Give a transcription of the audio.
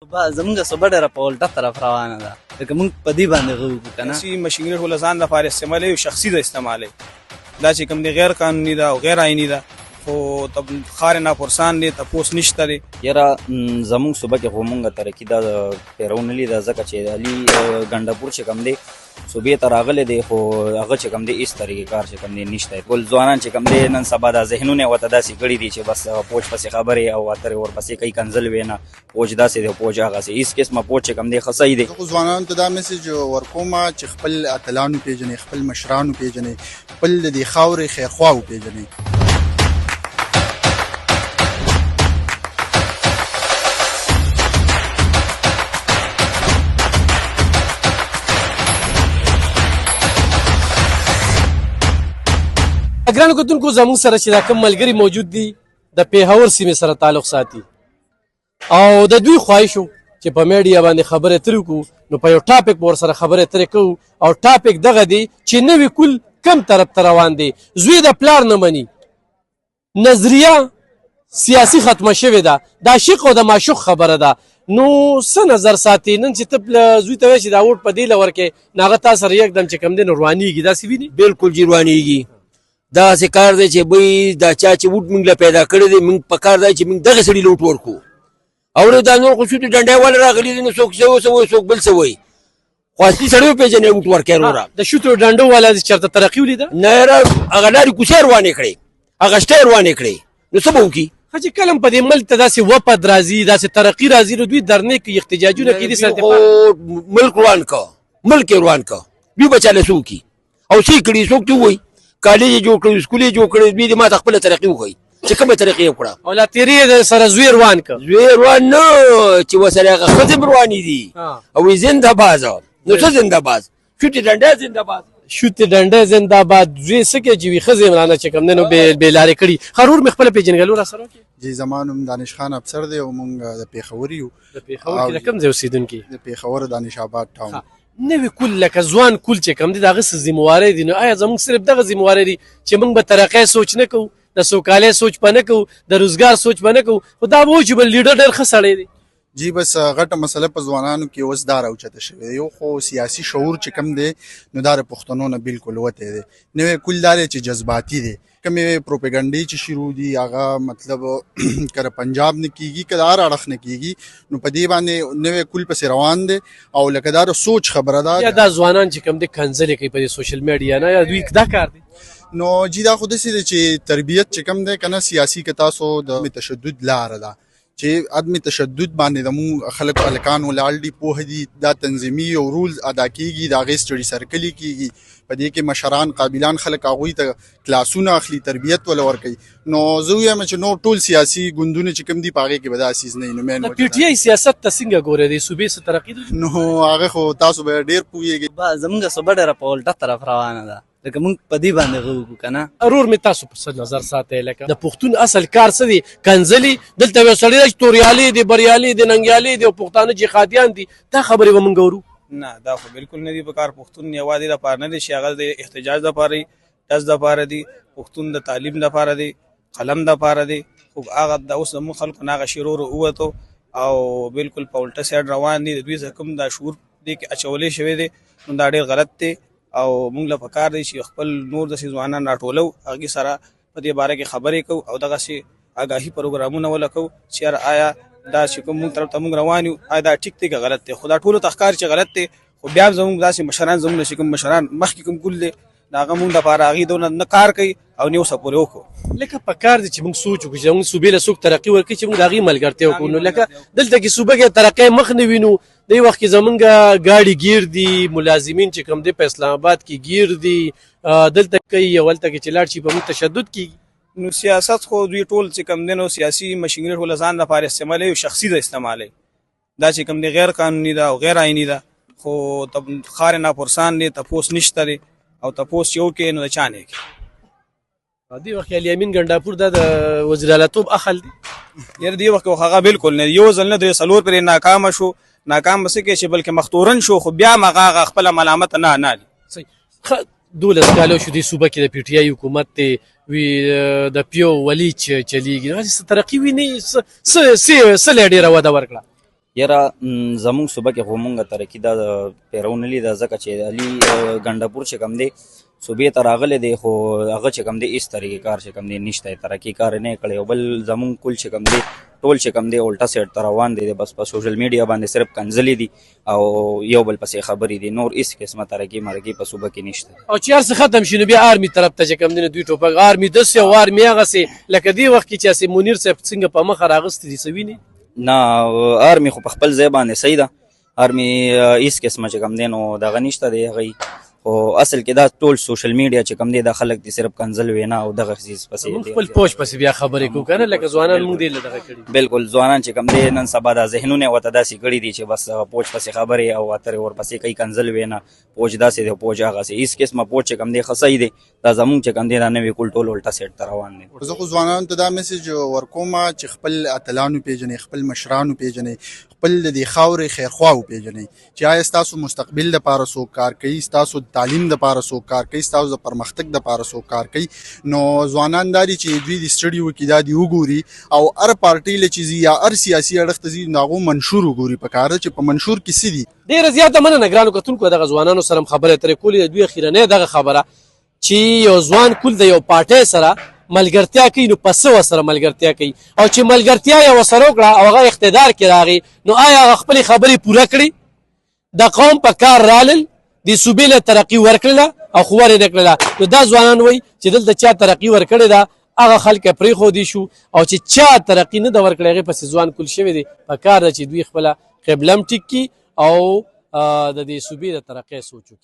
زمونږ صوبه ډېره په الټه طرف روانه ده، لکه موږ په دې باندې غوږو که نه. سیاسي مشینري ټوله ځان لپاره استعمالوي او شخصي د استعمالوي. دا چې کوم دی غیر قانوني ده او غیر آئیني ده، خو ښار ناپرسان دی، تپوس نشته دی. یاره زمونږ صوبه کې خو مونږ ترقي دا پیرو نه لیده، ځکه چې علي ګنډپور چې کوم دی صوبې ته راغلی دی، خو هغه چې کوم دی هېڅ طریقې کار چې کوم دی نشته. ټول ځوانان چې کوم دی نن سبا دا ذهنونه یې ورته داسې کړي دي چې بس پوج پسې خبرې او اترې ورپسې کوي، کنځل وې نه، پوج داسې دی پوج هغسې، هېڅ قسمه پوج چې کوم دی ښه صحیح دی. زه خو ځوانانو ته دا میسج ورکوم چې خپل اتلانو پېژنئ، خپل مشرانو پېژنئ، خپل د دې خاورې خیرخواو پېژنئ. ګرانو کتونکو، زموږ سره چې دا کوم ملګري موجود دي د پیښور سیمې سره تعلق ساتي او د دوی خواهش و چې په میډیا باندې خبرې اترې وکړو، نو په یو ټاپک به ورسره خبرې اترې کوو او ټاپک دغه دی چې نوی کل کم طرف ته روان دی. زوی د پلار نه مني، نظریه سیاسي ختمه شوې ده، د عاشق او د معشوق خبره ده. نو څه نظر ساتي نن چې ته زوی ته وایې چې دا ووټ په دې له ورکې، نو هغه تا سره یکدم چې کوم دی نو روانېږي، داسې ویني؟ بالکل جی روانېږي. دا سې کار دی چې بوی دا چا چې ووټ موږ له پیدا کړی دی، موږ په کار دی چې موږ دغه سړي له ووټ ورکړو. او دا نور خو شوتې ډنډی والا راغلي دي، نو څوک څه وایي څوک بل څه وایي، خو اصلي سړی وپېژنې ووټ ورکړی وروره. د شوتو ډنډو والا چېرته ترقي ولیده؟ نه یاره هغه لارې کوڅې روانې کړې، هغه شټۍ روانې کړې، نو څه به وکړي؟ ښه چې کله په دې ملک ته داسې وپد راځي، داسې ترقي راځي، نو دوی درنې کوي، احتجاجونه کوي. ملک روان که، ملک یې روان که، دوی به چاله څه وکړي او څه یې کړي څوک ته ووایي؟ کالج یې جوړ کړي، سکول یې جوړ کړي، دوی دې ما ته خپله ترقي وښایي چې کومه ترقي یې وکړه. او لا تیرې یې سره زوی روان که، زوی روان نه چې ورسره هغه ښځې هم روانې دي او زنده بازه. نو څه زنده باز؟ شوتې ډنډی زنده باز، شوتې ډنډی زنده باد. زوی څه کوي چې وي ښځې ملانه چې کوم دی نو بې لارې کړي. ښارور مې خپله پېژنګلو را سره وکړي. جی زما نوم دانش خان افسر دی او موږ د پېښور یو. د پېښور کې د کوم ځای اوسېدونکي؟ د پېښور دانش آباد ټاون. نوی کل لکه ځوان کل چې کوم دی د هغه څه ذمهوارۍ دي، نو آیا زموږ صرف دغه ذمهوارۍ دي چې موږ به ترقۍ سوچ نه کوو، د سوکالۍ سوچ به نه کوو، د روزګار سوچ به نه کوو؟ خو دا به و چې بل لیډر ډېر ښه سړی دی. جی بس غټه مسله په ځوانانو کې اوس دا راوچته شوې. یو خو سیاسي شعور چې کم دی نو دا د پښتنو نه بالکل وتی دی. نوی کل دا دی چې جذباتي دی. کومې پروپیګنډې چې شروع دي هغه مطلب که پنجاب نه کېږي که د هر اړخ نه کېږي، نو په دې باندې نوی کل پسې روان دی او لکه دا د سوچ خبره ده. یا دا ځوانان چې کوم دی کنځلې کوي په دې سوشل میډیا نه، یا دوی دا کار دی؟ نو جی دا خو داسې دی چې تربیت چې کم دی که نه سیاسي که تاسو د تشدد لاره ده چې عدم تشدد باندې زموږ خلک هلکان ولاړ دي، پوهه دي، دا تنظیمي او رولز ادا کېږي، د هغې سټډي سرکلې کېږي، په دې کې مشران قابلان خلک هغوی ته کلاسونه اخلي، تربیت وله ورکوي. نو زه ویم چې نور ټول سیاسي ګوندونه چې کوم دي په هغې کې به دا څیز نه وي. نو مین د پي ټي آی سیاست ته څنګه ګورې؟ د صوبې څه ترقي ده؟ نو هغه خو تاسو به ډېر پوهېږئ. زمونږ صوبه ډېره په الټه طرف روانه ده، لکه موږ په دې باندې غوږو که نه. ارور مې تاسو په څه نظر ساتئ؟ لکه د پښتون اصل کار څه دی؟ کنځلي. دلته یو سړی دی چې توریالي دی، بریالي دی، ننګیالي دی او پښتانه جهادیان دي، دا خبرې به موږ اورو؟ نه دا خو بالکل نه دي په کار. پښتون یوازې دپاره نه دی چې هغه د احتجاج دپاره دی، ډز دپاره دی، پښتون د تعلیم دپاره دی، قلم دپاره دی. خو هغه د اوس زموږ خلکو نه هغه شعور ووتو او بالکل په الټه سایډ روان دي. د دوی څه کوم دا شعور دی کې اچولی شوی دی، نو دا ډېر غلط دی او موږ له پکار دی چې خپل نور داسې ځوانان راټولو، هغې سره په دې باره کې خبرې کوو او دغسې آګاهي پروګرامونه ولکو چې یاره آیا دا چې کوم موږ طرف ته موږ روان یو آیا دا ټیک دی که غلط دی. خو دا ټولو ته ښکاري چې غلط دی، خو بیا هم زموږ داسې مشران زموږ نه چې کوم مشران مخکې کوم ګل دی د هغه موږ لپاره هغې دونه نه کار کوي او نه ورسره پورې وکړو. لکه په کار دی چې موږ سوچ وکړو چې موږ صوبې له څوک ترقي ورکړي چې موږ د هغې ملګرتیا وکړو. نو لکه دلته کې صوبه کې ترقۍ مخ نه وینو، دې وخت کې زمونږ ګاډي ګیر دي، ملازمین چې کوم دی په اسلام آباد کې گیر دي، دلته کوي او هلته کې چې لاړ شي په موږ تشدد کېږي. نو سیاست خو دوی ټول چې کوم دی نو سیاسي مشینري ټوله ځان لپاره استعمالوي او شخصي د استعمالوي. دا چې کوم دی غیر قانوني ده او غیر آئیني ده، خو ښار ناپرسان دی، تپوس نشته دی او تپوس چې وکړي نو د چا نه کوي. دې وخت الیامین ګنډاپور دا د وزیر اعلیتوب اخل دی؟ یاره دې وخت کې هغه بالکل نه، یو ځل نه، درې څلور پرې ناکامه شو. ناکام به څه کوي چې بلکې مختورن شو، خو بیا هم هغه خپله ملامت نه علي. 12 کاله شو دې صوبه کې د پي ټي آی حکومت دی، وی د پیو ولی چلیږي، هغه څه ترقي ویني، څه له ډېره وده ورکړه؟ یاره زمونږ صوبه کې خو مونږ ترقي دا پیرو نه لیده ځکه چې علي ګنډپور چې کوم دی صوبې ته راغلی دی خو هغه چې کوم دی هېڅ طریقې کار چې کوم دی نشته ترقي کار یې نه یې کړی او بل زمونږ کل چې کوم دی ټول چې کوم دی الټا سایډ ته روان دی بس په سوشل میډیا باندې صرف کنځلې دي او یو بل پسې خبرې دي نور هېڅ قسمه ترقي مرقي په صوبه کې نشته او چې هر څه ختم شي نو بیا آرمي طرف ته چې کوم دی نو دوی ټوپک آرمي داسې او آرمي هغسې لکه دې وخت کې چې هسې منیر صاحب څنګه په مخه راغوستي دي څه وینې نه آرمي خو په خپل ځای باندې صحیح ده آرمي هېڅ قسمه چې کوم دی نو دغه نشته دی هغوی خو اصل کې دا ټول سوشل میډیا چې کوم دی دا خلک دي صرف کنځل وینا او دغه څیز پسې موږ خپل پوج پسې بیا خبرې کوو که نه لکه ځوانان موږ دې له دغه کړي بالکل ځوانان چې کوم دی نن سبا دا ذهنونه یې ورته داسې کړي دي چې بس پوج پسې خبرې او اترې ورپسې کوي کنځل وینا پوج داسې دی پوج هغسې هېڅ قسمه پوج چې کوم دی ښه صحیح دی دا زمونږ چې کوم دی دا نوی کل ټول الټا سیټ ته روان دی زه خو ځوانانو ته دا میسج ورکوم چې خپل اتلانو پیژنئ خپل مشرانو پیژنئ خپل د دې خاورې خیرخوا وپېژنئ چې آیا ستاسو مستقبل دپاره څوک کار کوي ستاسو د تعلیم دپاره څوک کار کوي ستاسو د پرمختګ دپاره څوک کار کوي نو ځوانان دا دي چې دوی د سټډي وکړي دا دي وګوري او هر پارټۍ له چې ځي یا هر سیاسي اړخ ته ځي نو هغو منشور وګوري په کار ده چې په منشور کې څه دي ډېره زیاته مننه ګرانو کتونکو دغه ځوانانو سره هم خبرې اترې کولې د دوی اخیرنۍ دغه خبره چې یو ځوان کول د یو پارټۍ سره ملګرتیا کوي نو په څه ورسره ملګرتیا کوي او چې ملګرتیا یې ورسره وکړه او هغه اقتدار کې راغی نو آیا هغه خپلې خبرې پوره کړي د قوم په کار رالل د صوبې له ترقي ورکړله او خو ور یې نه کړله نو دا ځوانان وایي چې دلته چا ترقي ورکړې ده هغه خلک یې پرېښودي شو او چې چا ترقي نه ده ورکړې هغې پسې ځوان کول شوی دی په کار ده چې دوی خپله قبله هم ټیک کړي او د دې صوبې د ترقۍ سوچ وکړي